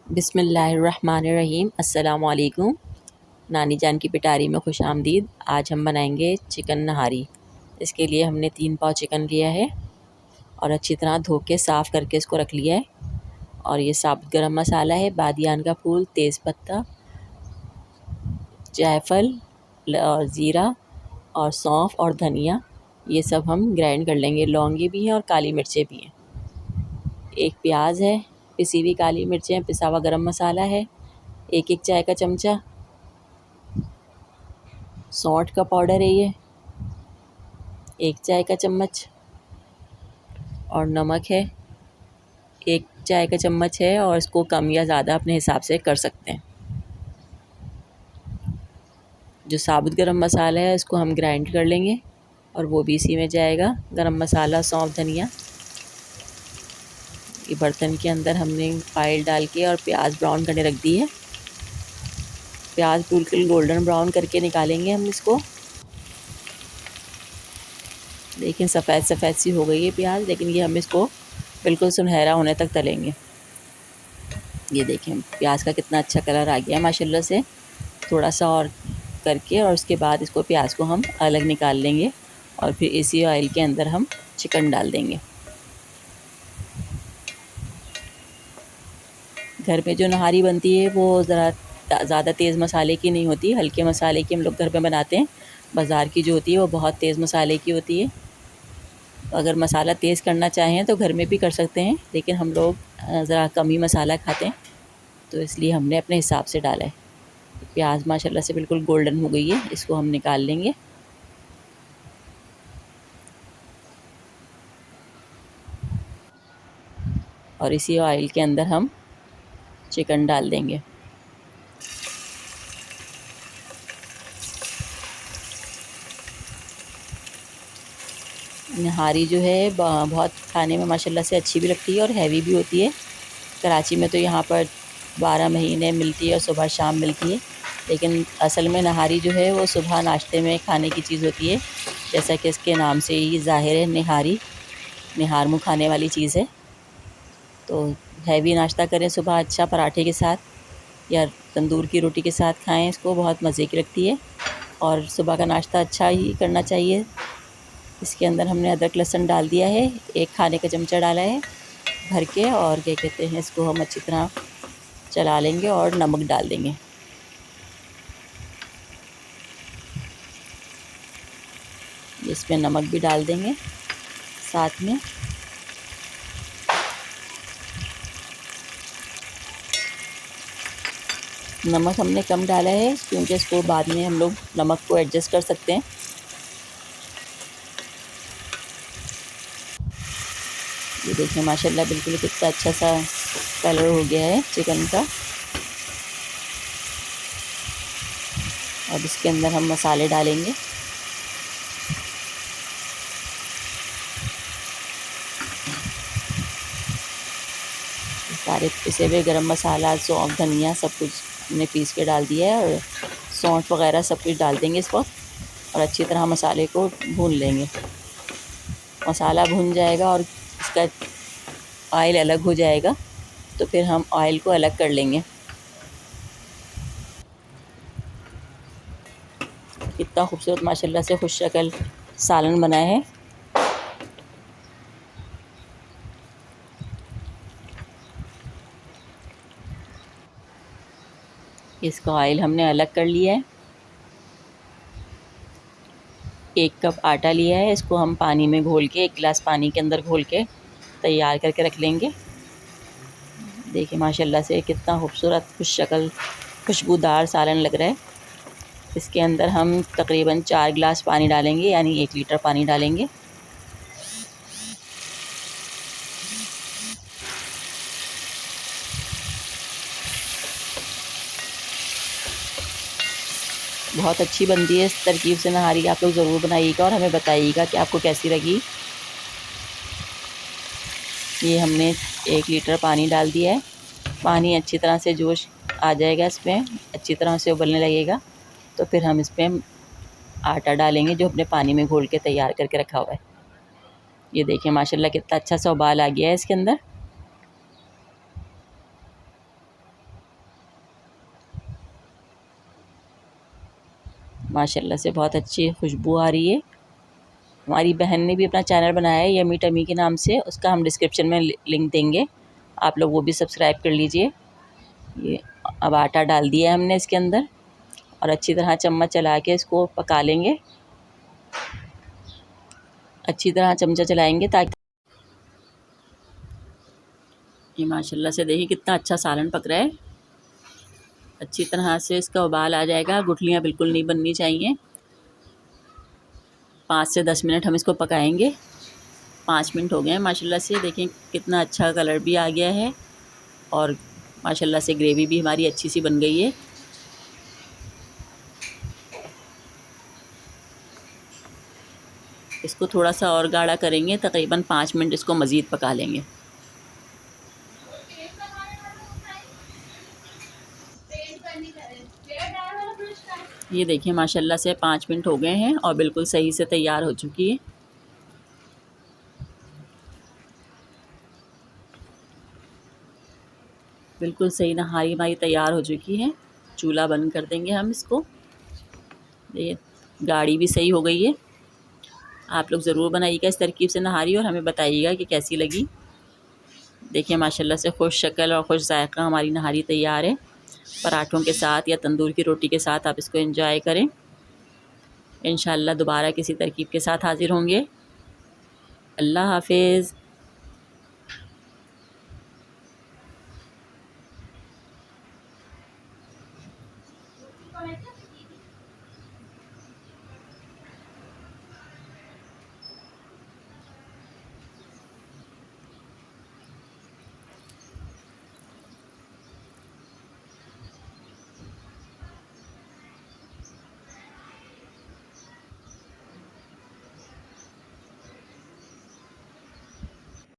बिस्मिल्लाहिर्रहमानिर्रहीम। अस्सलामुअलैकुम। नानी जान की पिटारी में खुश आमदीद। आज हम बनाएंगे चिकन नहारी। इसके लिए हमने 3 पाव चिकन लिया है और अच्छी तरह धो के साफ़ करके इसको रख लिया है। और ये साबुत गरम मसाला है, बादियान का फूल, तेज़पत्ता, जायफल और ज़ीरा और सौंफ और धनिया, ये सब हम ग्राइंड कर लेंगे। लौंगी भी हैं और काली मिर्चें भी हैं। एक प्याज है, पिसी हुई काली मिर्चें, पिसा हुआ गरम मसाला है, एक चाय का चमचा सौंठ का पाउडर है, ये 1 चाय का चम्मच, और नमक है 1 चाय का चम्मच है, और इसको कम या ज़्यादा अपने हिसाब से कर सकते हैं। जो साबुत गरम मसाला है इसको हम ग्राइंड कर लेंगे और वो भी इसी में जाएगा। गरम मसाला, सौंफ, धनिया। ये बर्तन के अंदर हमने ऑयल डाल के और प्याज ब्राउन करने रख दी है। प्याज बिल्कुल गोल्डन ब्राउन करके निकालेंगे हम इसको। देखिए सफ़ेद सफ़ेद सी हो गई है प्याज, लेकिन ये हम इसको बिल्कुल सुनहरा होने तक तलेंगे। ये देखें प्याज का कितना अच्छा कलर आ गया है माशाल्लाह से। थोड़ा सा और करके और उसके बाद इसको प्याज को हम अलग निकाल लेंगे और फिर इसी ऑयल के अंदर हम चिकन डाल देंगे। घर पे जो नहारी बनती है वो ज़रा ज़्यादा तेज़ मसाले की नहीं होती, हल्के मसाले की हम लोग घर पे बनाते हैं। बाज़ार की जो होती है वो बहुत तेज़ मसाले की होती है। अगर मसाला तेज़ करना चाहें तो घर में भी कर सकते हैं, लेकिन हम लोग ज़रा कम ही मसाला खाते हैं, तो इसलिए हमने अपने हिसाब से डाला है। प्याज माशाल्लाह से बिल्कुल गोल्डन हो गई है, इसको हम निकाल लेंगे। और इसी ऑयल के अंदर हम चिकन डाल देंगे। नहारी जो है बहुत खाने में माशाल्लाह से अच्छी भी लगती है और हैवी भी होती है। कराची में तो यहाँ पर 12 महीने मिलती है और सुबह शाम मिलती है, लेकिन असल में नहारी जो है वो सुबह नाश्ते में खाने की चीज़ होती है। जैसा कि इसके नाम से ही ज़ाहिर है, निहारी निहार मुँह खाने वाली चीज़ है। तो हैवी नाश्ता करें सुबह अच्छा पराठे के साथ या तंदूर की रोटी के साथ खाएं, इसको बहुत मज़े की लगती है। और सुबह का नाश्ता अच्छा ही करना चाहिए। इसके अंदर हमने अदरक लहसुन डाल दिया है, 1 खाने का चमचा डाला है भर के, और क्या कहते हैं इसको हम अच्छी तरह चला लेंगे और नमक डाल देंगे। इसमें नमक भी डाल देंगे साथ में। नमक हमने कम डाला है क्योंकि इसको बाद में हम लोग नमक को एडजस्ट कर सकते हैं। ये देखिए माशाल्लाह बिल्कुल कितना अच्छा सा कलर हो गया है चिकन का। अब इसके अंदर हम मसाले डालेंगे। सारे पिसे हुए गरम मसाला, सौंफ, धनिया सब कुछ हमने पीस के डाल दिया है, और सौंठ वगैरह सब कुछ डाल देंगे इस वक्त और अच्छी तरह मसाले को भून लेंगे। मसाला भून जाएगा और इसका ऑयल अलग हो जाएगा, तो फिर हम ऑयल को अलग कर लेंगे। कितना खूबसूरत माशाल्लाह से खुश शक्ल सालन बना है। इसका ऑयल हमने अलग कर लिया है। 1 कप आटा लिया है, इसको हम पानी में घोल के 1 गिलास पानी के अंदर घोल के तैयार करके रख लेंगे। देखिए माशाल्लाह से कितना खूबसूरत खुश शक्ल खुशबूदार सालन लग रहा है। इसके अंदर हम तकरीबन 4 गिलास पानी डालेंगे, यानी 1 लीटर पानी डालेंगे। बहुत अच्छी बनती है इस तरकीब से नहारी, आप लोग ज़रूर बनाइएगा और हमें बताइएगा कि आपको कैसी लगी। ये हमने 1 लीटर पानी डाल दिया है। पानी अच्छी तरह से जोश आ जाएगा, इसमें अच्छी तरह से उबलने लगेगा, तो फिर हम इसमें आटा डालेंगे जो अपने पानी में घोल के तैयार करके रखा हुआ है। ये देखिए माशाल्लाह कितना अच्छा सा उबाल आ गया है इसके अंदर। माशाल्लाह से बहुत अच्छी खुशबू आ रही है। हमारी बहन ने भी अपना चैनल बनाया है यम्मी टमी के नाम से, उसका हम डिस्क्रिप्शन में लिंक देंगे, आप लोग वो भी सब्सक्राइब कर लीजिए। ये अब आटा डाल दिया है हमने इसके अंदर और अच्छी तरह चम्मच चला के इसको पका लेंगे। अच्छी तरह चमचा चलाएंगे ताकि ये माशाल्लाह से देखिए कितना अच्छा सालन पक रहा है। अच्छी तरह से इसका उबाल आ जाएगा, गुठलियाँ बिल्कुल नहीं बननी चाहिए। 5 से 10 मिनट हम इसको पकाएंगे। 5 मिनट हो गए हैं माशाल्लाह से, देखें कितना अच्छा कलर भी आ गया है और माशाल्लाह से ग्रेवी भी हमारी अच्छी सी बन गई है। इसको थोड़ा सा और गाढ़ा करेंगे, तकरीबन 5 मिनट इसको मज़ीद पका लेंगे। ये देखिए माशाल्लाह से 5 मिनट हो गए हैं और बिल्कुल सही से तैयार हो चुकी है। बिल्कुल सही नहारी हमारी तैयार हो चुकी है। चूल्हा बंद कर देंगे हम इसको। ये गाढ़ी भी सही हो गई है। आप लोग ज़रूर बनाइएगा इस तरकीब से नहारी और हमें बताइएगा कि कैसी लगी। देखिए माशाल्लाह से खुश शक्ल और खुश जायका हमारी नहारी तैयार है। पराठों के साथ या तंदूर की रोटी के साथ आप इसको एंजॉय करें। इंशाअल्लाह दोबारा किसी तरकीब के साथ हाज़िर होंगे। अल्लाह हाफ़िज़।